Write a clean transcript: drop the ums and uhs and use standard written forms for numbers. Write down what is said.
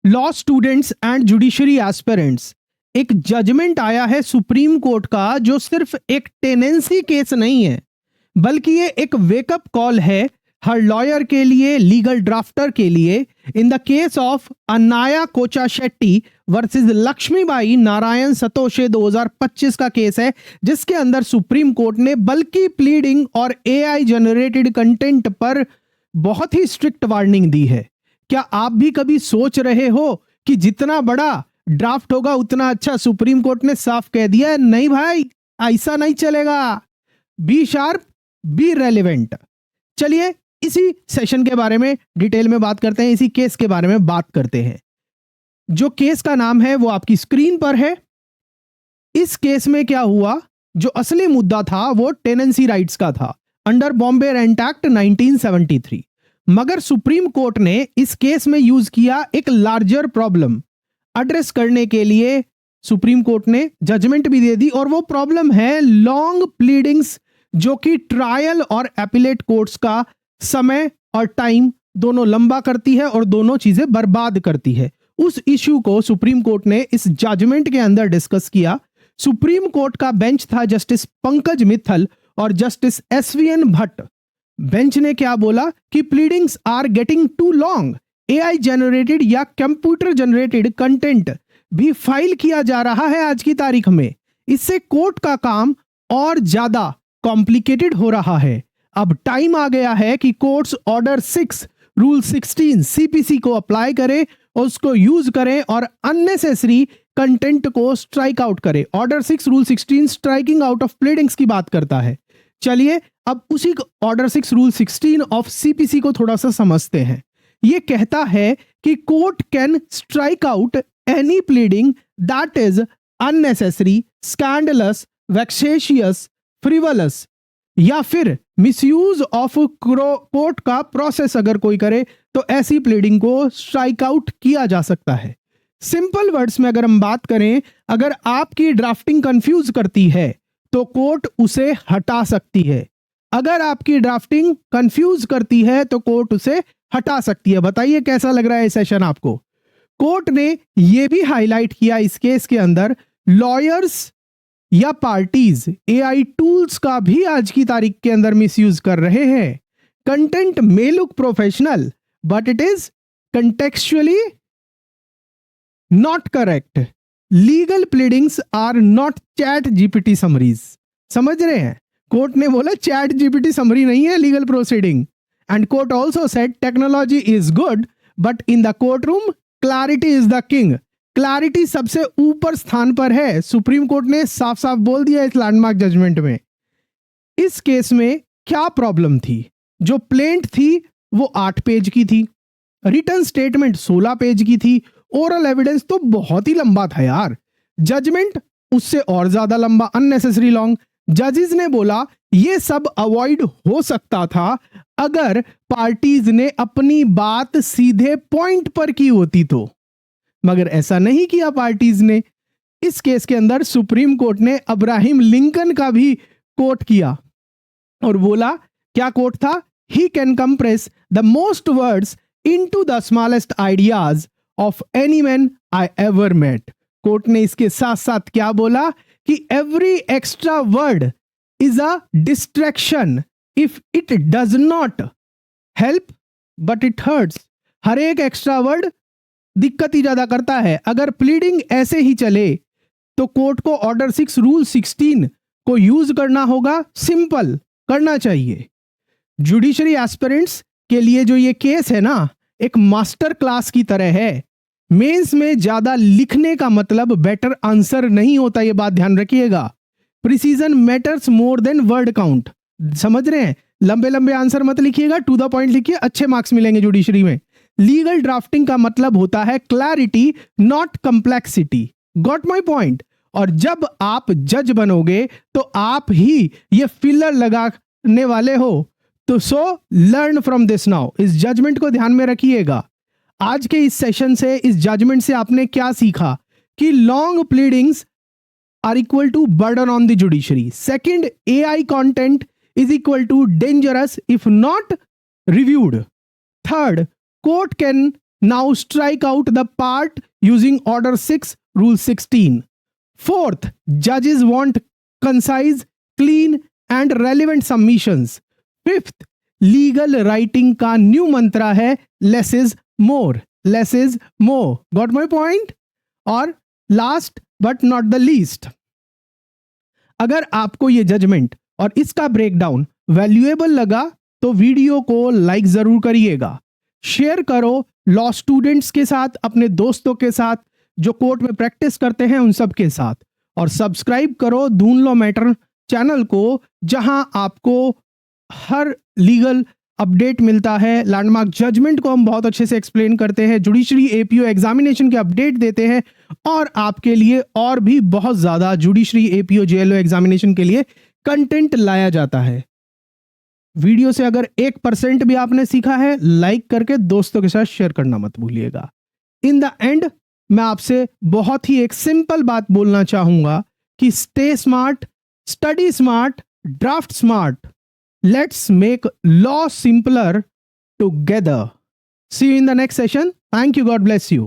Law students and judiciary aspirants, एक judgement आया है सुप्रीम कोर्ट का जो सिर्फ एक टेनेंसी केस नहीं है, बल्कि ये एक वेकअप कॉल है हर लॉयर के लिए, लीगल ड्राफ्टर के लिए। In the case of Anaya Kocha Shetty versus Lakshmibai Narayan Satoshe 2025 का केस है, जिसके अंदर सुप्रीम कोर्ट ने बल्कि प्लीडिंग और एआई जनरेटेड कंटेंट पर बहुत ही स्ट्रिक्ट वार्निंग दी है। क्या आप भी कभी सोच रहे हो कि जितना बड़ा ड्राफ्ट होगा उतना अच्छा? सुप्रीम कोर्ट ने साफ कह दिया है, नहीं भाई, ऐसा नहीं चलेगा। Be sharp, be relevant. चलिए इसी सेशन के बारे में डिटेल में बात करते हैं, इसी केस के बारे में बात करते हैं। जो केस का नाम है वो आपकी स्क्रीन पर है। इस केस में क्या हुआ, जो असली मुद्दा था वो टेनेंसी राइट्स का था अंडर बॉम्बे रेंट एक्ट 1973। मगर सुप्रीम कोर्ट ने इस केस में यूज किया एक लार्जर प्रॉब्लम एड्रेस करने के लिए। सुप्रीम कोर्ट ने जजमेंट भी दे दी, और वो प्रॉब्लम है लॉन्ग प्लीडिंग्स, जो कि ट्रायल और एपिलेट कोर्ट्स का समय और टाइम दोनों लंबा करती है और दोनों चीजें बर्बाद करती है। उस इश्यू को सुप्रीम कोर्ट ने इस जजमेंट के अंदर डिस्कस किया। सुप्रीम कोर्ट का बेंच था जस्टिस पंकज मित्तल और जस्टिस एसवीएन भट्ट। बेंच ने क्या बोला कि pleadings are getting too long, AI generated या कंप्यूटर जनरेटेड कंटेंट भी फाइल किया जा रहा है आज की तारीख में। इससे कोर्ट का काम और ज्यादा कॉम्प्लिकेटेड हो रहा है। अब टाइम आ गया है कि कोर्ट्स ऑर्डर 6 रूल 16 सीपीसी को अप्लाई करें, उसको यूज करें और अननेसेसरी कंटेंट को स्ट्राइक आउट करें। Order 6 rule 16 striking out of pleadings की बात करता है। चलिए अब उसी ऑर्डर 6 रूल 16 ऑफ सीपीसी को थोड़ा सा समझते हैं। यह कहता है कि court can strike out any pleading that is unnecessary, scandalous, vexatious, frivolous या फिर मिसयूज ऑफ कोर्ट का प्रोसेस अगर कोई करे तो ऐसी प्लीडिंग को स्ट्राइक आउट किया जा सकता है। सिंपल वर्ड्स में अगर हम बात करें, अगर आपकी ड्राफ्टिंग कंफ्यूज करती है तो कोर्ट उसे हटा सकती है। अगर आपकी ड्राफ्टिंग कंफ्यूज करती है तो कोर्ट उसे हटा सकती है। बताइए कैसा लग रहा है सेशन आपको? कोर्ट ने यह भी हाईलाइट किया इस केस के अंदर, लॉयर्स या पार्टीज एआई टूल्स का भी आज की तारीख के अंदर मिसयूज कर रहे हैं। Content may look professional but it is contextually not correct. Legal pleadings are not chat GPT summaries. समझ रहे हैं? कोर्ट ने बोला चैट जीपीटी समरी नहीं है legal proceeding. And court also said technology is good but in the court room clarity is the king. Clarity सबसे ऊपर स्थान पर है। सुप्रीम कोर्ट ने साफ साफ बोल दिया इस लैंडमार्क जजमेंट में। इस केस में क्या प्रॉब्लम थी? जो प्लेंट थी वो 8 पेज की थी, रिटन स्टेटमेंट 16 पेज की थी, ओरल एविडेंस तो बहुत ही लंबा था यार, जजमेंट उससे और ज्यादा लंबा, अननेसेसरी लॉन्ग। जजेस ने बोला ये सब अवॉइड हो सकता था अगर पार्टीज ने अपनी बात सीधे पॉइंट पर की होती तो, मगर ऐसा नहीं किया पार्टीज ने। इस केस के अंदर सुप्रीम कोर्ट ने अब्राहम लिंकन का भी कोट किया और बोला, क्या कोट था? He can compress the most words into the smallest ideas of any man I ever met. Court ने इसके साथ साथ क्या बोला कि every extra word is a distraction if it does not help but it hurts. हर एक extra word दिक्कत ही ज्यादा करता है। अगर प्लीडिंग ऐसे ही चले तो कोर्ट को ऑर्डर 6 रूल 16 को यूज करना होगा, सिंपल करना चाहिए। जुडिशरी एस्पिरेंट्स के लिए जो ये केस है ना, एक मास्टर क्लास की तरह है। मेंस में ज्यादा लिखने का मतलब बेटर आंसर नहीं होता, ये बात ध्यान रखिएगा। Precision matters more than word count. समझ रहे हैं? लंबे लंबे आंसर मत लिखिएगा, टू द पॉइंट लिखिए, अच्छे मार्क्स मिलेंगे जुडिशरी में। लीगल ड्राफ्टिंग का मतलब होता है clarity, not complexity. Got my point? और जब आप जज बनोगे तो आप ही ये फिलर लगाने वाले हो। तो so learn from this now. इस जजमेंट को ध्यान में रखिएगा। आज के इस सेशन से, इस जजमेंट से आपने क्या सीखा? कि long pleadings are equal to burden on the judiciary. Second, AI content is equal to dangerous if not reviewed. Third, court can Now strike out the part using Order 6, Rule 16. Fourth, judges want concise, clean and relevant submissions. Fifth, legal writing का new mantra है less is more, less is more. Got my point? और last but not the least, अगर आपको ये judgement और इसका breakdown valuable लगा तो वीडियो को लाइक जरूर करिएगा, शेयर करो लॉ स्टूडेंट्स के साथ, अपने दोस्तों के साथ जो कोर्ट में प्रैक्टिस करते हैं उन सब के साथ, और सब्सक्राइब करो दून लॉ मैटर चैनल को, जहां आपको हर लीगल अपडेट मिलता है. लैंडमार्क जजमेंट को हम बहुत अच्छे से एक्सप्लेन करते हैं, जुडिशरी एपीओ एग्जामिनेशन के अपडेट देते हैं, और आपके लिए और भी बहुत ज़्यादा जुडिशरी एपीओ जेएलओ एग्जामिनेशन के लिए कंटेंट लाया जाता है. वीडियो से अगर 1% भी आपने सीखा है, लाइक करके दोस्तों के साथ शेयर करना मत भूलिएगा. इन द एंड मैं आपसे बहुत ही एक सिंपल बात बोलना चाहूंगा कि stay smart, study smart, draft smart. Let's make law simpler together. See you in the next session. Thank you. God bless you.